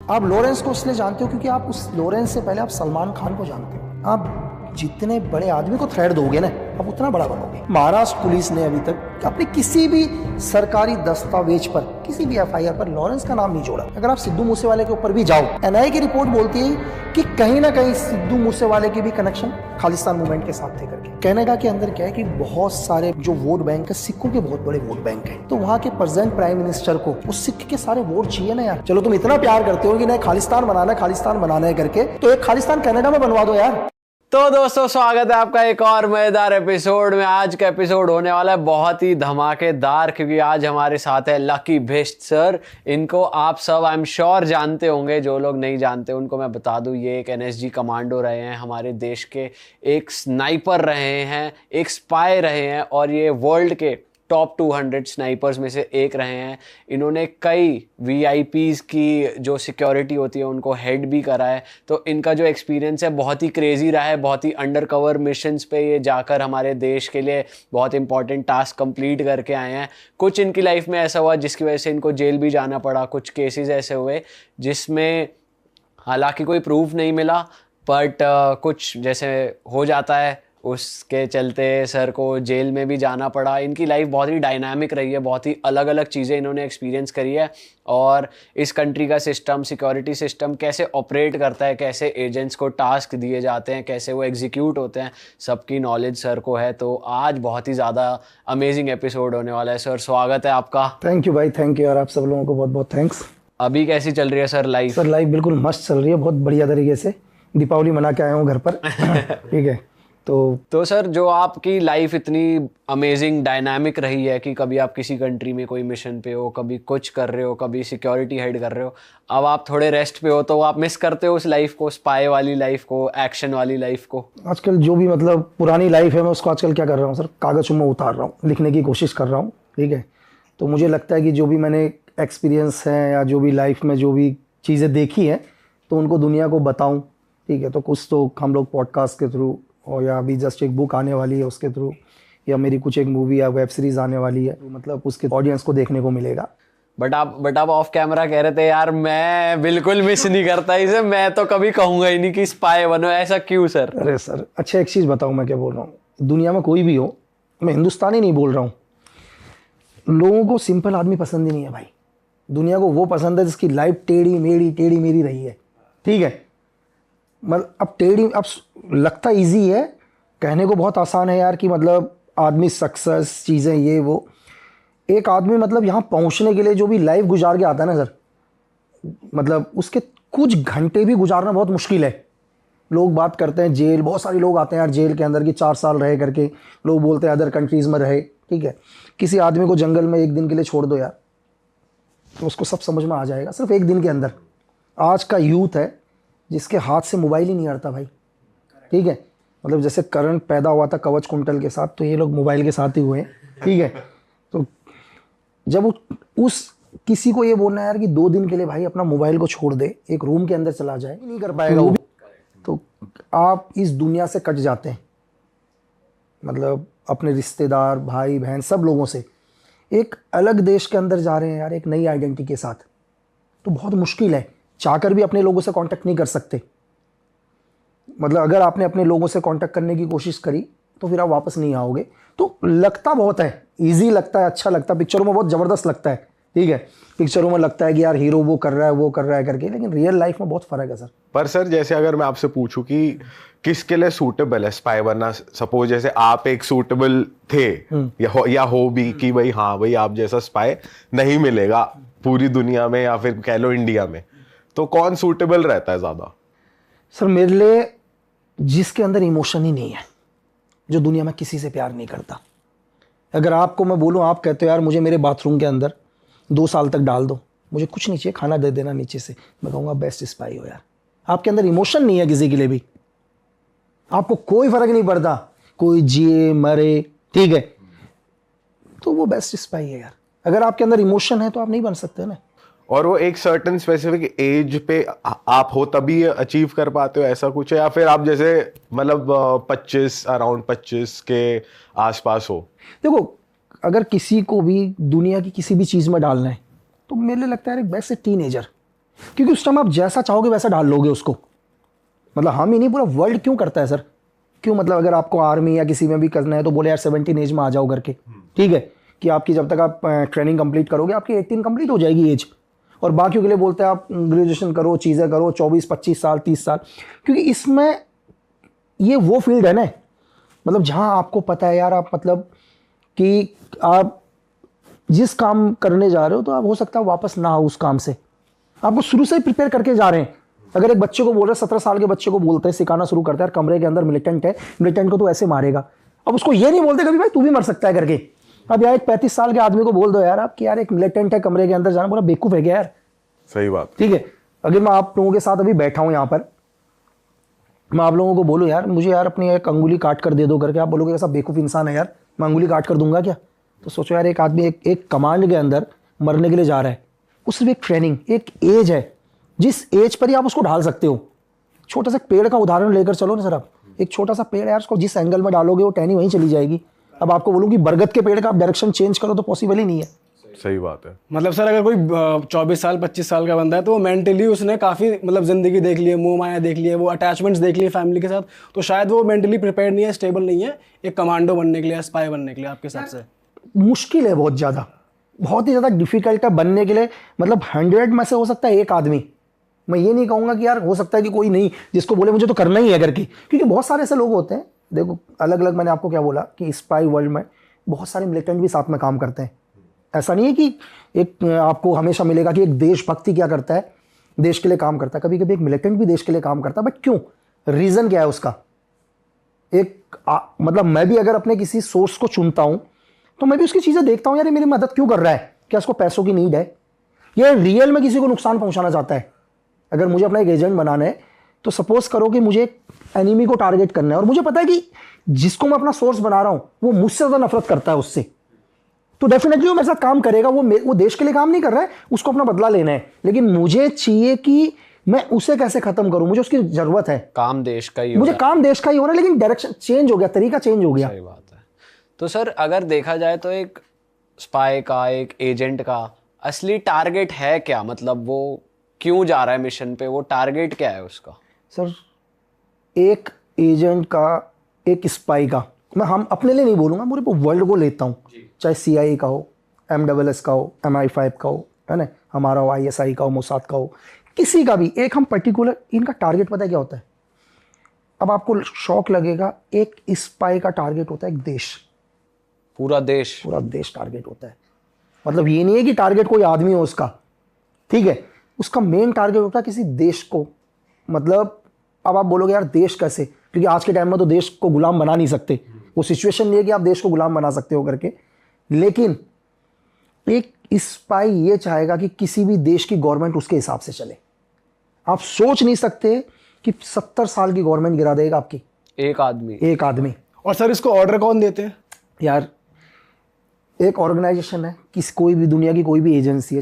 आप लॉरेंस को इसलिए जानते हो क्योंकि आप उस लॉरेंस से पहले आप सलमान खान को जानते हो। आप जितने बड़े आदमी को थ्रेड दोगे ना, आप उतना बड़ा बनोगे। महाराष्ट्र पुलिस ने अभी तक अपने किसी भी सरकारी दस्तावेज पर, किसी भी एफआईआर पर लॉरेंस का नाम नहीं जोड़ा। अगर आप सिद्धू मूसेवाले के ऊपर भी जाओ, एनआईए की रिपोर्ट बोलती है कि कहीं ना कहीं सिद्धू मूसेवाले के भी कनेक्शन खालिस्तान मूवमेंट के साथ थे करके। कनाडा के अंदर क्या है कि बहुत सारे जो वोट बैंक है, सिखों के बहुत बड़े वोट बैंक है, तो वहाँ के प्रेजेंट प्राइम मिनिस्टर को उस सिख के सारे वोट चाहिए ना यार। चलो तुम इतना प्यार करते हो कि नहीं खालिस्तान बनाना है करके, तो एक खालिस्तान कनाडा में बनवा दो यार। तो दोस्तों, स्वागत है आपका एक और मजेदार एपिसोड में। आज का एपिसोड होने वाला है बहुत ही धमाकेदार, क्योंकि आज हमारे साथ है लकी भिष्ट सर। इनको आप सब आई एम श्योर जानते होंगे, जो लोग नहीं जानते उनको मैं बता दूं, ये एक एनएसजी कमांडो रहे हैं, हमारे देश के एक स्नाइपर रहे हैं, एक स्पाई रहे हैं, और ये वर्ल्ड के टॉप 200 स्नाइपर्स में से एक रहे हैं। इन्होंने कई वीआईपीज़ की जो सिक्योरिटी होती है उनको हेड भी करा है। तो इनका जो एक्सपीरियंस है बहुत ही क्रेजी रहा है। बहुत ही अंडर कवर मिशंस पे ये जाकर हमारे देश के लिए बहुत इंपॉर्टेंट टास्क कंप्लीट करके आए हैं। कुछ इनकी लाइफ में ऐसा हुआ जिसकी वजह से इनको जेल भी जाना पड़ा। कुछ केसेस ऐसे हुए जिसमें हालांकि कोई प्रूफ नहीं मिला, बट कुछ जैसे हो जाता है, उसके चलते सर को जेल में भी जाना पड़ा। इनकी लाइफ बहुत ही डायनामिक रही है, बहुत ही अलग अलग चीज़ें इन्होंने एक्सपीरियंस करी है। और इस कंट्री का सिस्टम, सिक्योरिटी सिस्टम कैसे ऑपरेट करता है, कैसे एजेंट्स को टास्क दिए जाते हैं, कैसे वो एग्जीक्यूट होते हैं, सबकी नॉलेज सर को है। तो आज बहुत ही ज़्यादा अमेजिंग एपिसोड होने वाला है। सर, स्वागत है आपका। थैंक यू भाई, थैंक यू यार, आप सब लोगों को बहुत बहुत थैंक्स। अभी कैसी चल रही है सर लाइफ? सर लाइफ बिल्कुल मस्त चल रही है, बहुत बढ़िया तरीके से। दीपावली मना के आया हूँ घर पर। ठीक है। तो सर, जो आपकी लाइफ इतनी अमेजिंग डायनामिक रही है कि कभी आप किसी कंट्री में कोई मिशन पे हो, कभी कुछ कर रहे हो, कभी सिक्योरिटी हेड कर रहे हो, अब आप थोड़े रेस्ट पे हो, तो आप मिस करते हो उस लाइफ को, स्पाई वाली लाइफ को, एक्शन वाली लाइफ को? आजकल जो भी मतलब पुरानी लाइफ है, मैं उसको आजकल क्या कर रहा हूँ सर, कागज़ में उतार रहा हूँ, लिखने की कोशिश कर रहा हूँ। ठीक है। तो मुझे लगता है कि जो भी मैंने एक्सपीरियंस है या जो भी लाइफ में जो भी चीज़ें देखी हैं, तो उनको दुनिया को बताऊँ। ठीक है। तो कुछ तो हम लोग पॉडकास्ट के थ्रू, और या अभी जस्ट एक बुक आने वाली है उसके थ्रू, या मेरी कुछ एक मूवी या वेब सीरीज आने वाली है, तो मतलब उसके ऑडियंस को देखने को मिलेगा। बट आप ऑफ कैमरा कह रहे थे यार मैं बिल्कुल मिस नहीं करता इसे, मैं तो कभी कहूंगा ही नहीं कि स्पाई बनो। ऐसा क्यों सर? अरे सर, अच्छा एक चीज़ बताऊँ मैं क्या बोल रहा हूँ। दुनिया में कोई भी हो, मैं हिंदुस्तानी नहीं बोल रहा हूँ, लोगों को सिंपल आदमी पसंद ही नहीं है भाई। दुनिया को वो पसंद है जिसकी लाइफ टेढ़ी मेढ़ी रही है। ठीक है। मतलब अब टेढ़ी, अब लगता इजी है, कहने को बहुत आसान है यार कि मतलब आदमी सक्सेस चीज़ें ये वो। एक आदमी मतलब यहाँ पहुँचने के लिए जो भी लाइफ गुजार के आता है ना सर, मतलब उसके कुछ घंटे भी गुजारना बहुत मुश्किल है। लोग बात करते हैं जेल, बहुत सारे लोग आते हैं यार जेल के अंदर कि 4 साल रहे करके, लोग बोलते हैं अदर कंट्रीज़ में रहे। ठीक है। किसी आदमी को जंगल में एक दिन के लिए छोड़ दो यार, तो उसको सब समझ में आ जाएगा सिर्फ एक दिन के अंदर। आज का यूथ है जिसके हाथ से मोबाइल ही नहीं हटता भाई। ठीक है। मतलब जैसे करंट पैदा हुआ था कवच कुंटल के साथ, तो ये लोग मोबाइल के साथ ही हुए हैं। ठीक है। तो जब उस किसी को ये बोलना है यार कि 2 दिन के लिए भाई अपना मोबाइल को छोड़ दे, एक रूम के अंदर चला जाए, नहीं कर पाएगा वो। तो आप इस दुनिया से कट जाते हैं, मतलब अपने रिश्तेदार, भाई बहन, सब लोगों से एक अलग देश के अंदर जा रहे हैं यार, एक नई आइडेंटिटी के साथ। तो बहुत मुश्किल है, चाहकर भी अपने लोगों से कांटेक्ट नहीं कर सकते। मतलब अगर आपने अपने लोगों से कांटेक्ट करने की कोशिश करी तो फिर आप वापस नहीं आओगे। तो लगता बहुत है, इजी लगता है, अच्छा लगता है, पिक्चरों में बहुत ज़बरदस्त लगता है। ठीक है। पिक्चरों में लगता है कि यार हीरो वो कर रहा है करके, लेकिन रियल लाइफ में बहुत फ़र्क है सर। पर सर, जैसे अगर मैं आपसे पूछूं कि किसके लिए सूटेबल है स्पाई बनना, सपोज जैसे आप एक सूटेबल थे या हो भी कि भाई हाँ भाई आप जैसा स्पाई नहीं मिलेगा पूरी दुनिया में, या फिर कह लो इंडिया में, तो कौन सूटेबल रहता है ज़्यादा? सर मेरे लिए जिसके अंदर इमोशन ही नहीं है, जो दुनिया में किसी से प्यार नहीं करता। अगर आपको मैं बोलूँ, आप कहते हो यार मुझे मेरे बाथरूम के अंदर 2 साल तक डाल दो, मुझे कुछ नहीं चाहिए, खाना दे देना नीचे से, मैं कहूँगा बेस्ट स्पाई हो यार। आपके अंदर इमोशन नहीं है किसी के लिए भी, आपको कोई फर्क नहीं पड़ता, कोई जिए मरे। ठीक है। तो वो बेस्ट स्पाई है यार। अगर आपके अंदर इमोशन है तो आप नहीं बन सकते ना। और वो एक सर्टेन स्पेसिफिक एज पे आप हो तभी अचीव कर पाते हो, ऐसा कुछ है? या फिर आप जैसे मतलब 25 अराउंड 25 के आसपास हो? देखो, अगर किसी को भी दुनिया की किसी भी चीज़ में डालना है तो मेरे लिए लगता है एक बेस्ट टीनेजर, क्योंकि उस टाइम आप जैसा चाहोगे वैसा डाल लोगे उसको। मतलब हम ही नहीं, पूरा वर्ल्ड क्यों करता है सर? क्यों? मतलब अगर आपको आर्मी या किसी में भी करना है तो बोले यार 17 एज में आ जाओ करके, ठीक है, कि आपकी जब तक आप ट्रेनिंग कंप्लीट करोगे आपकी 18 कंप्लीट हो जाएगी एज। और बाकियों के लिए बोलते हैं आप ग्रेजुएशन करो, चीज़ें करो, 24-25 साल 30 साल, क्योंकि इसमें ये वो फील्ड है ना, मतलब जहाँ आपको पता है यार, आप मतलब कि आप जिस काम करने जा रहे हो तो आप हो सकता है वापस ना हो उस काम से, आपको शुरू से ही प्रिपेयर करके जा रहे हैं। अगर एक बच्चे को बोल रहे हैं, 17 साल के बच्चे को बोलते हैं, सिखाना शुरू करते हैं, यार कमरे के अंदर मिलिटेंट है, मिलिटेंट को तो ऐसे मारेगा, अब उसको ये नहीं बोलते कभी भाई तू भी मर सकता है करके। अब यार एक 35 साल के आदमी को बोल दो यार आप कि यार एक मिलिटेंट है, कमरे के अंदर जाना, पूरा बेवकूफ है क्या यार? सही बात। ठीक है, अगर मैं आप लोगों के साथ अभी बैठा हूँ यहाँ पर, मैं आप लोगों को बोलूँ यार मुझे यार अपनी एक अंगुली काट कर दे दो करके, आप बोलोगे ऐसा बेवकूफ इंसान है यार, मैं अंगुली काट कर दूंगा क्या? तो सोचो यार, एक आदमी एक कमांड के अंदर मरने के लिए जा रहा है, वो सिर्फ एक ट्रेनिंग, एक एज है, जिस एज पर ही आप उसको ढाल सकते हो। छोटा सा पेड़ का उदाहरण लेकर चलो ना सर, आप एक छोटा सा पेड़ है यार, उसको जिस एंगल में डालोगे वो टहनी वहीं चली जाएगी। अब आपको बोलूँ कि बरगद के पेड़ का आप डायरेक्शन चेंज करो तो पॉसिबल ही नहीं है। सही बात है। मतलब सर अगर कोई 24 साल 25 साल का बंदा है तो वो मेंटली उसने काफ़ी मतलब ज़िंदगी देख ली है, मोह माया देख ली है, वो अटैचमेंट्स देख ली है फैमिली के साथ, तो शायद वो मेंटली प्रिपेयर नहीं है, स्टेबल नहीं है एक कमांडो बनने के लिए, स्पाई बनने के लिए आपके हिसाब से? मुश्किल है बहुत ज़्यादा, बहुत ही ज़्यादा डिफिकल्ट है बनने के लिए। मतलब 100 में से हो सकता है एक आदमी, मैं ये नहीं कहूँगा कि यार हो सकता है कि कोई नहीं जिसको बोले मुझे तो करना ही है करके, क्योंकि बहुत सारे ऐसे लोग होते हैं। देखो अलग अलग, मैंने आपको क्या बोला कि स्पाई वर्ल्ड में बहुत सारे मिलिटेंट भी साथ में काम करते हैं। ऐसा नहीं है कि एक आपको हमेशा मिलेगा कि एक देशभक्ति क्या करता है, देश के लिए काम करता है। कभी कभी एक मिलिटेंट भी देश के लिए काम करता है, बट क्यों, रीज़न क्या है उसका? मतलब मैं भी अगर अपने किसी सोर्स को चुनता हूँ तो मैं भी उसकी चीज़ें देखता हूँ, यार ये मेरी मदद क्यों कर रहा है, क्या उसको पैसों की नीड है, ये रियल में किसी को नुकसान पहुंचाना चाहता है। अगर मुझे अपना एक एजेंट बनाना है तो सपोज करो कि मुझे एक एनिमी को टारगेट करना है और मुझे पता है कि जिसको मैं अपना सोर्स बना रहा हूं वो मुझसे ज़्यादा नफरत करता है उससे, तो डेफिनेटली वो मेरे साथ काम करेगा। वो देश के लिए काम नहीं कर रहा है, उसको अपना बदला लेना है, लेकिन मुझे चाहिए कि मैं उसे कैसे खत्म करूं, मुझे उसकी जरूरत है। काम देश का ही हो मुझे रहा काम देश का ही हो रहा है, लेकिन डायरेक्शन चेंज हो गया, तरीका चेंज हो गया। है। सही बात है। तो सर अगर देखा जाए तो एक स्पाई का, एक एजेंट का असली टारगेट है क्या? मतलब वो क्यों जा रहा है मिशन पे, वो टारगेट क्या है उसका? सर एक एजेंट का, एक स्पाई का, मैं हम अपने लिए नहीं बोलूँगा, पूरे वर्ल्ड को लेता हूँ, चाहे CIA का हो, MSS का हो, MI5 का हो, है ना, हमारा हो ISI का हो, मोसाद का हो, किसी का भी एक हम पर्टिकुलर, इनका टारगेट पता है क्या होता है? अब आपको शौक लगेगा, एक स्पाई का टारगेट होता है एक देश, पूरा देश? पूरा देश टारगेट होता है। मतलब ये नहीं है कि टारगेट कोई आदमी हो उसका, ठीक है, उसका मेन टारगेट होता है किसी देश को। मतलब अब आप बोलोगे यार देश कैसे, क्योंकि आज के टाइम में तो देश को गुलाम बना नहीं सकते, वो सिचुएशन नहीं है कि आप देश को गुलाम बना सकते हो करके, लेकिन एक स्पाई ये चाहेगा कि किसी भी देश की गवर्नमेंट उसके हिसाब से चले। आप सोच नहीं सकते कि 70 साल की गवर्नमेंट गिरा देगा आपकी एक आदमी? एक आदमी। और सर इसको ऑर्डर कौन देते हैं? यार एक ऑर्गेनाइजेशन है, किसी कोई भी दुनिया की कोई भी एजेंसी है,